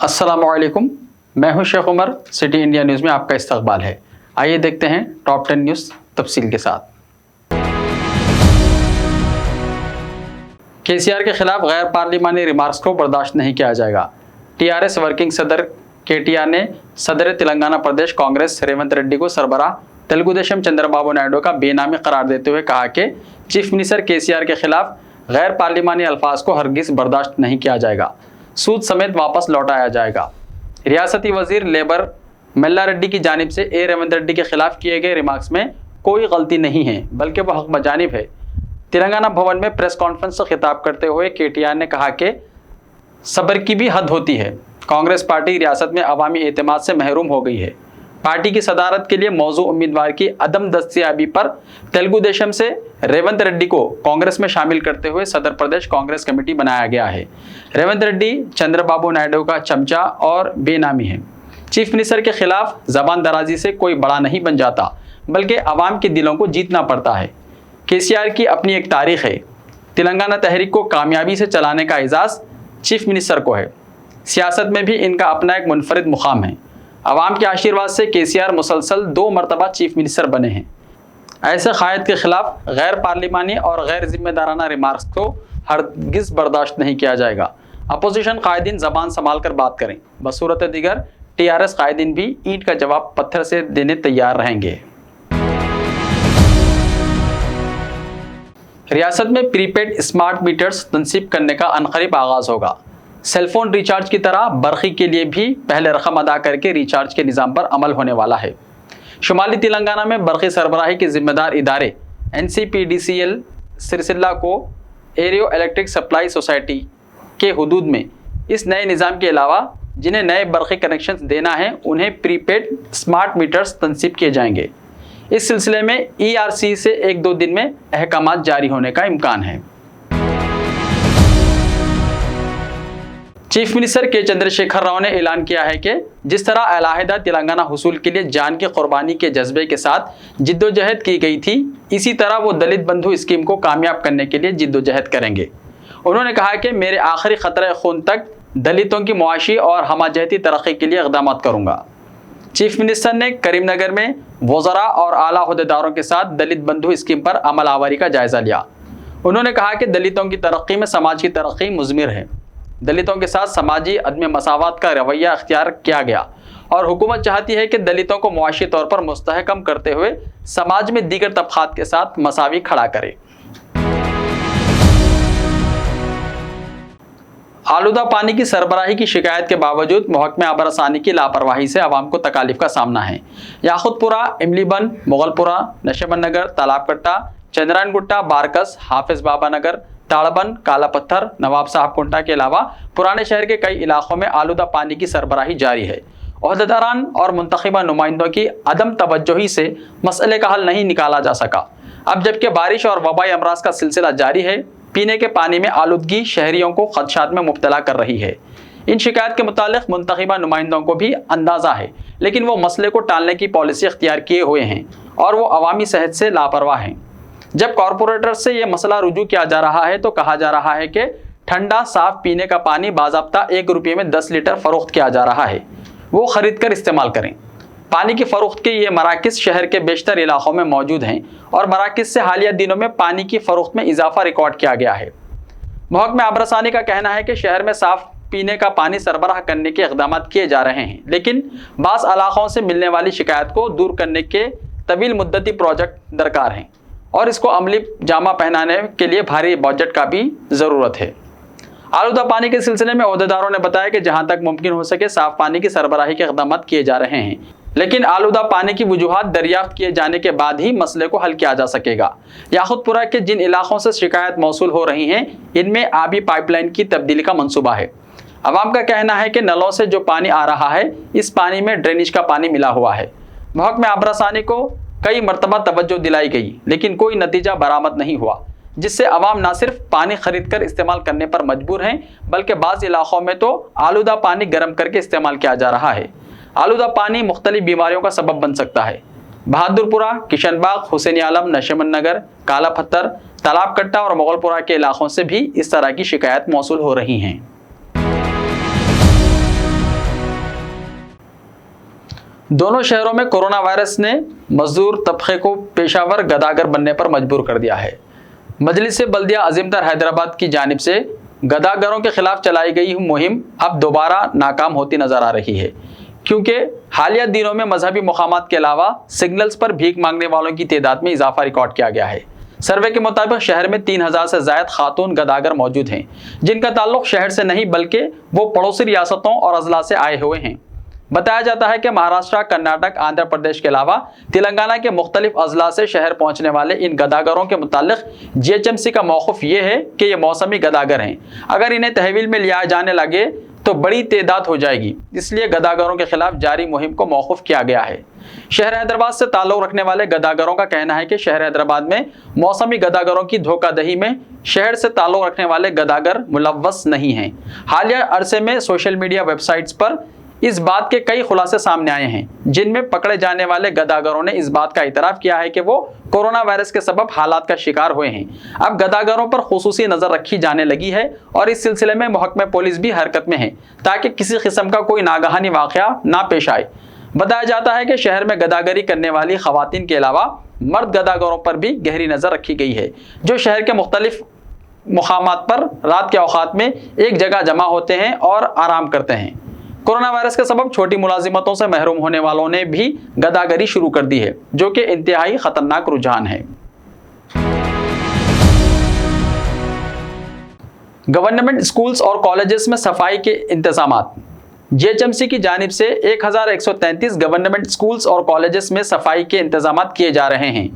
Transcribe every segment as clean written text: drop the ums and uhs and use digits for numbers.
अस्सलामुअलैकुम, मैं हूं Sheikh Umar. City India News में आपका इस्तकबाल है। आइए देखते हैं टॉप 10 न्यूज़ तफसील के साथ। केसीआर के खिलाफ गैर पार्लिमानी रिमार्क्स को बर्दाश्त नहीं किया जाएगा। टीआरएस वर्किंग सदर केटीआर ने सदर तेलंगाना प्रदेश कांग्रेस रेवंत रेड्डी को सरबराह तेलुगुदेशम चंद्रबाबू नायडू का बेनामी करार देते हुए कहा कि चीफ मिनिस्टर केसीआर के खिलाफ गैर पार्लिमानी अल्फाज को हरगिज़ बर्दाश्त नहीं किया जाएगा। सूद समेत वापस लौटाया जाएगा। रियासती वजीर लेबर मल्ला रेड्डी की जानिब से ए रेवंत रेड्डी के खिलाफ किए गए रिमार्क्स में कोई गलती नहीं है, बल्कि वह हक बजानिब है। तेलंगाना भवन में प्रेस कॉन्फ्रेंस से खिताब करते हुए केटीआर ने कहा कि सब्र की भी हद होती है। कांग्रेस पार्टी रियासत में अवामी एतमाद से महरूम हो गई है। पार्टी की सदारत के लिए मौजू उम्मीदवार की अदम दस्तयाबी पर तेलुगुदेशम से रेवंत रेड्डी को कांग्रेस में शामिल करते हुए सदर प्रदेश कांग्रेस कमेटी बनाया गया है। रेवंत रेड्डी चंद्रबाबू नायडू का चमचा और बेनामी है। चीफ मिनिस्टर के खिलाफ जबान दराजी से कोई बड़ा नहीं बन जाता, बल्कि अवाम के दिलों को जीतना पड़ता है। केसीआर की अपनी एक तारीख है। तेलंगाना तहरीक को कामयाबी से चलाने का एजाज़ चीफ मिनिस्टर को है। सियासत में भी इनका अपना एक मुनफरिद मुकाम है। अवाम के आशीर्वाद से केसीआर मुसलसल 2 मरतबा चीफ मिनिस्टर बने हैं। ऐसे कायद के खिलाफ गैर पार्लिमानी और गैर जिम्मेदाराना रिमार्क्स को हरगिज़ बर्दाश्त नहीं किया जाएगा। अपोजिशन कायदीन ज़बान संभाल कर बात करें, बसूरत दिगर टीआरएस कायदीन भी ईंट का जवाब पत्थर से देने तैयार रहेंगे। रियासत में प्रीपेड स्मार्ट मीटर्स तनसीब करने का अनकरीब आगाज़ होगा। सेलफोन रिचार्ज की तरह बरखी के लिए भी पहले रकम अदा करके रिचार्ज के निज़ाम पर अमल होने वाला है। शुमाली तेलंगाना में बरखी सरबराही के जिम्मेदार इदारे NCPDCL सिरसिल्ला को एरियो इलेक्ट्रिक सप्लाई सोसाइटी के हुदूद में इस नए निज़ाम के अलावा जिन्हें नए बरखी कनेक्शन देना है, उन्हें प्रीपेड स्मार्ट मीटर्स तनसीब किए जाएंगे। इस सिलसिले में ERC से 1-2 दिन में अहकामात जारी होने का इम्कान है। चीफ मिनिस्टर के चंद्रशेखर राव ने ऐलान किया है कि जिस तरह अलहदा तेलंगाना हुसूल के लिए जान की कुर्बानी के जज्बे के साथ जिद्दोजहद की गई थी, इसी तरह वो दलित बंधु स्कीम को कामयाब करने के लिए जिद्दोजहद करेंगे। उन्होंने कहा कि मेरे आखिरी खतरे खून तक दलितों की मुआशी और हमाजहती तरक्की के लिए इक़दाम करूँगा। चीफ मिनिस्टर ने करीमनगर में वज़रा और आला अहदेदारों के साथ दलित बंधु स्कीम पर अमल आवारी का जायज़ा लिया। उन्होंने कहा कि दलितों की तरक्की में समाज की तरक्की मुज़मिर है। दलितों के साथ समाजी अदम मसावत का रवैया अख्तियार किया गया और हुकूमत चाहती है कि दलितों को मुआशी तौर पर मुस्तहकम करते हुए समाज में दीगर तबक़ात के साथ मसावी खड़ा करे। आलूदा पानी की सरबराही की शिकायत के बावजूद महकमे आबरसानी की लापरवाही से आवाम को तकालीफ का सामना है। याकुतपुरा, इमलीबन, मुगलपुरा, नशेबन नगर, तालाबकट्टा, चंद्रायन गुट्टा, बारकस, हाफिज बाबा नगर, ताड़बन, काला पत्थर, नवाब साहब कुंटा के अलावा पुराने शहर के कई इलाकों में आलूदा पानी की सरबराही जारी है। ओहदेदारान और मुंतखबा नुमाइंदों की अदम तवज्जोही से मसले का हल नहीं निकाला जा सका। अब जबकि बारिश और वबाई अमराज का सिलसिला जारी है, पीने के पानी में आलूदगी शहरियों को खदशात में मुब्तला कर रही है। इन शिकायत के मुतालिक मुंतखबा नुमाइंदों को भी अंदाज़ा है, लेकिन वो मसले को टालने की पॉलिसी अख्तियार किए हुए हैं और वो अवामी सेहत से लापरवाह हैं। जब कॉरपोरेटर से यह मसला रुजू किया जा रहा है तो कहा जा रहा है कि ठंडा साफ पीने का पानी बाज़ाब्ता 1 रुपये में 10 लीटर फ़रोख्त किया जा रहा है, वो ख़रीद कर इस्तेमाल करें। पानी की फ़रोख्त के ये मराकिज़ शहर के बेशतर इलाक़ों में मौजूद हैं और मराकिज़ से हालिया दिनों में पानी की फ़रोख्त में इजाफा रिकॉर्ड किया गया है। महकमा आबरसानी का कहना है कि शहर में साफ़ पीने का पानी सरबराह करने के इक़दाम किए जा रहे हैं, लेकिन बाज़ इलाक़ों से मिलने वाली शिकायत को दूर करने के तवील मुद्दती प्रोजेक्ट दरकार हैं और इसको अमली जामा पहनाने के लिए भारी बजट का भी ज़रूरत है। आलूदा पानी के सिलसिले में ओहदेदारों ने बताया कि जहां तक मुमकिन हो सके साफ पानी की सरबराही के इक़दाम किए जा रहे हैं, लेकिन आलूदा पानी की वजूहात दरियाफ्त किए जाने के बाद ही मसले को हल किया जा सकेगा। याकुतपुरा के जिन इलाकों से शिकायत मौसूल हो रही हैं, इनमें आबी पाइपलाइन की तब्दीली का मंसूबा है। अवाम का कहना है कि नलों से जो पानी आ रहा है, इस पानी में ड्रेनेज का पानी मिला हुआ है। महकमे आबरसानी को कई मरतबा तवज्जो दिलाई गई, लेकिन कोई नतीजा बरामद नहीं हुआ, जिससे अवाम न सिर्फ पानी खरीद कर इस्तेमाल करने पर मजबूर हैं, बल्कि बाज़ इलाक़ों में तो आलूदा पानी गर्म करके इस्तेमाल किया जा रहा है। आलूदा पानी मुख्तलिफ बीमारियों का सबब बन सकता है। बहादुरपुरा, किशनबाग, हुसैन आलम, नशेमन नगर, काला पत्थर, तालाबकट्टा और मुगलपुरा के इलाक़ों से भी इस तरह की शिकायत मौसूल हो रही हैं। दोनों शहरों में कोरोना वायरस ने मजदूर तबके को पेशावर गदागर बनने पर मजबूर कर दिया है। मजलिस बल्दिया अजीमतर हैदराबाद की जानिब से गदागरों के खिलाफ चलाई गई मुहिम अब दोबारा नाकाम होती नजर आ रही है, क्योंकि हालिया दिनों में मजहबी मुकामात के अलावा सिग्नल्स पर भीख मांगने वालों की तादाद में इजाफा रिकॉर्ड किया गया है। सर्वे के मुताबिक शहर में 3000 से ज़ायद खातून गदागर मौजूद हैं, जिनका ताल्लुक शहर से नहीं बल्कि वो पड़ोसी रियासतों और अजला से आए हुए हैं। बताया जाता है कि महाराष्ट्र, कर्नाटक, आंध्र प्रदेश के अलावा तेलंगाना के मुख्तलिफ अजला से शहर पहुंचने वाले इन गदागरों के मुतालिक GHMC का मौक़िफ़ ये है कि ये मौसमी गदागर हैं। अगर इन्हें तहवील में लिया जाने लगे तो बड़ी तादाद हो जाएगी, इसलिए गदागरों के खिलाफ जारी मुहिम को मौकूफ़ किया गया है। शहर हैदराबाद से ताल्लुक़ रखने वाले गदागरों का कहना है कि शहर हैदराबाद में मौसमी गदागरों की धोखाधड़ी में शहर से ताल्लुक़ रखने वाले गदागर मुलव्वस नहीं हैं। हालिया अरसे में सोशल मीडिया वेबसाइट्स पर इस बात के कई खुलासे सामने आए हैं, जिनमें पकड़े जाने वाले गदागरों ने इस बात का इतराफ़ किया है कि वो कोरोना वायरस के सबब हालात का शिकार हुए हैं। अब गदागरों पर खुसूसी नज़र रखी जाने लगी है और इस सिलसिले में महकमा पुलिस भी हरकत में है, ताकि किसी किस्म का कोई नागहानी वाक़या ना पेश आए। बताया जाता है कि शहर में गदागरी करने वाली खवातीन के अलावा मर्द गदागरों पर भी गहरी नज़र रखी गई है, जो शहर के मुख्तलिफ मुकामात पर रात के औकात में एक जगह जमा होते हैं और आराम करते हैं। कोरोना वायरस के सबब छोटी मुलाजिमतों से महरूम होने वालों ने भी गदागरी शुरू कर दी है, जो कि इंतहाई खतरनाक रुझान है। गवर्नमेंट स्कूल्स और कॉलेजेस में सफाई के इंतजामात। GHMC की जानिब से 1133 गवर्नमेंट स्कूल्स और कॉलेजेस में सफाई के इंतजामात किए जा रहे हैं।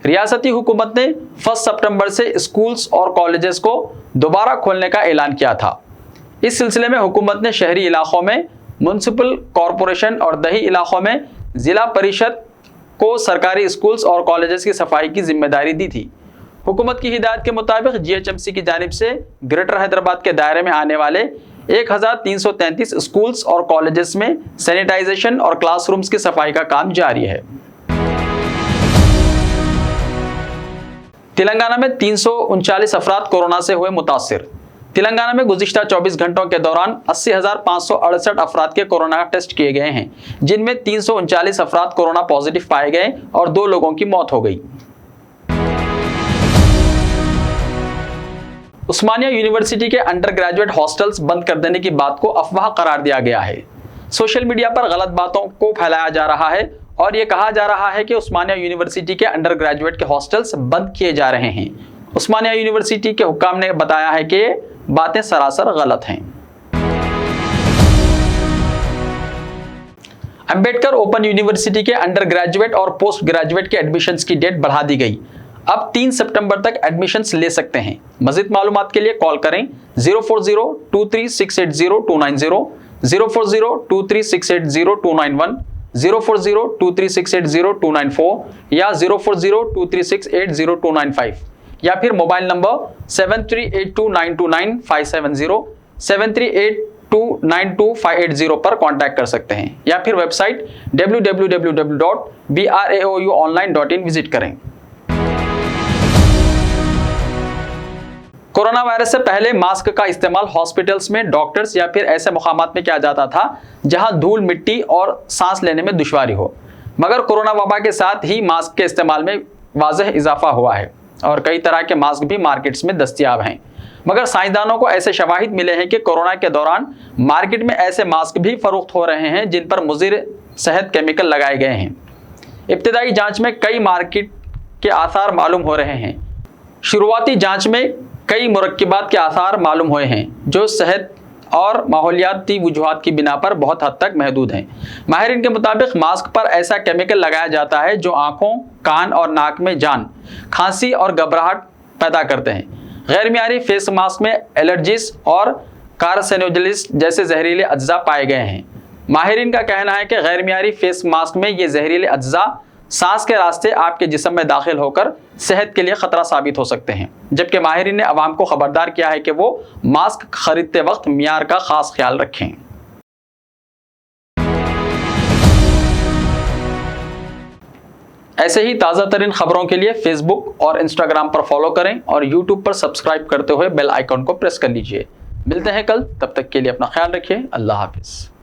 रियासती हुकूमत ने 1 सितंबर से स्कूल्स और कॉलेजेस को दोबारा खोलने का ऐलान किया था। इस सिलसिले में हुकूमत ने शहरी इलाकों में म्युनिसिपल कॉरपोरेशन और दही इलाकों में ज़िला परिषद को सरकारी स्कूल्स और कॉलेजेस की सफाई की जिम्मेदारी दी थी। हुकूमत की हिदायत के मुताबिक GHMC की जानिब से ग्रेटर हैदराबाद के दायरे में आने वाले 1333 स्कूल्स और कॉलेजेस में सैनिटाइजेशन और क्लासरूम्स की सफाई का काम जारी है। तेलंगाना में 339 अफराद कोरोना से हुए मुतासिर। तेलंगाना में गुज़िश्ता 24 घंटों के दौरान 80,568 अफराद के कोरोना टेस्ट किए गए हैं, जिनमें 339 अफराद कोरोना पॉजिटिव पाए गए और 2 लोगों की मौत हो गई। उस्मानिया यूनिवर्सिटी के अंडर ग्रेजुएट हॉस्टल्स बंद कर देने की बात को अफवाह करार दिया गया है। सोशल मीडिया पर गलत बातों को फैलाया जा रहा है और ये कहा जा रहा है कि उस्मानिया यूनिवर्सिटी के अंडर ग्रेजुएट के हॉस्टल्स बंद किए जा रहे हैं। उस्मानिया यूनिवर्सिटी के हुक्काम ने बताया है कि बातें सरासर गलत हैं। अंबेडकर ओपन यूनिवर्सिटी के अंडर ग्रेजुएट और पोस्ट ग्रेजुएट के एडमिशन्स की डेट बढ़ा दी गई। अब 3 सितंबर तक एडमिशन्स ले सकते हैं। मज़ीद मालूमात के लिए कॉल करें 04023680290, 04023680291, 04023680294 या 04023680295 या फिर मोबाइल नंबर 7382929570, 7382925880 पर कांटेक्ट कर सकते हैं या फिर वेबसाइट www.braoonline.in विजिट करें। कोरोना वायरस से पहले मास्क का इस्तेमाल हॉस्पिटल्स में डॉक्टर्स या फिर ऐसे मुकामात में किया जाता था जहां धूल, मिट्टी और सांस लेने में दुश्वारी हो, मगर कोरोना वबा के साथ ही मास्क के इस्तेमाल में वाज़ह इजाफा हुआ है और कई तरह के मास्क भी मार्केट्स में दस्तयाब हैं। मगर साइंसदानों को ऐसे शवाहिद मिले हैं कि कोरोना के दौरान मार्केट में ऐसे मास्क भी फरोख्त हो रहे हैं जिन पर मुज़िर सेहत केमिकल लगाए गए हैं। इब्तिदाई जांच में कई मार्केट के आसार मालूम हो रहे हैं। शुरुआती जांच में कई मुरक्किबात के आसार मालूम हुए हैं जो सेहत और माहौलियाती वजूहात की बिना पर बहुत हद तक महदूद हैं। माहिरीन के मुताबिक मास्क पर ऐसा केमिकल लगाया जाता है जो आँखों, कान और नाक में जान, खांसी और घबराहट पैदा करते हैं। गैर मियारी फेस मास्क में एलर्जीज और कार्सिनोजेनिस जैसे जहरीले अज्जा पाए गए हैं। माहिरीन का कहना है कि गैर मियारी फेस मास्क में ये जहरीले अज्जा सांस के रास्ते आपके जिस्म में दाखिल होकर सेहत के लिए ख़तरा साबित हो सकते हैं, जबकि माहिरीन ने अवाम को खबरदार किया है कि वो मास्क खरीदते वक्त मियार का ख़ास ख्याल रखें। ऐसे ही ताज़ा तरीन खबरों के लिए फेसबुक और इंस्टाग्राम पर फॉलो करें और यूट्यूब पर सब्सक्राइब करते हुए बेल आइकॉन को प्रेस कर लीजिए। मिलते हैं कल, तब तक के लिए अपना ख्याल रखिए। अल्लाह हाफिज़।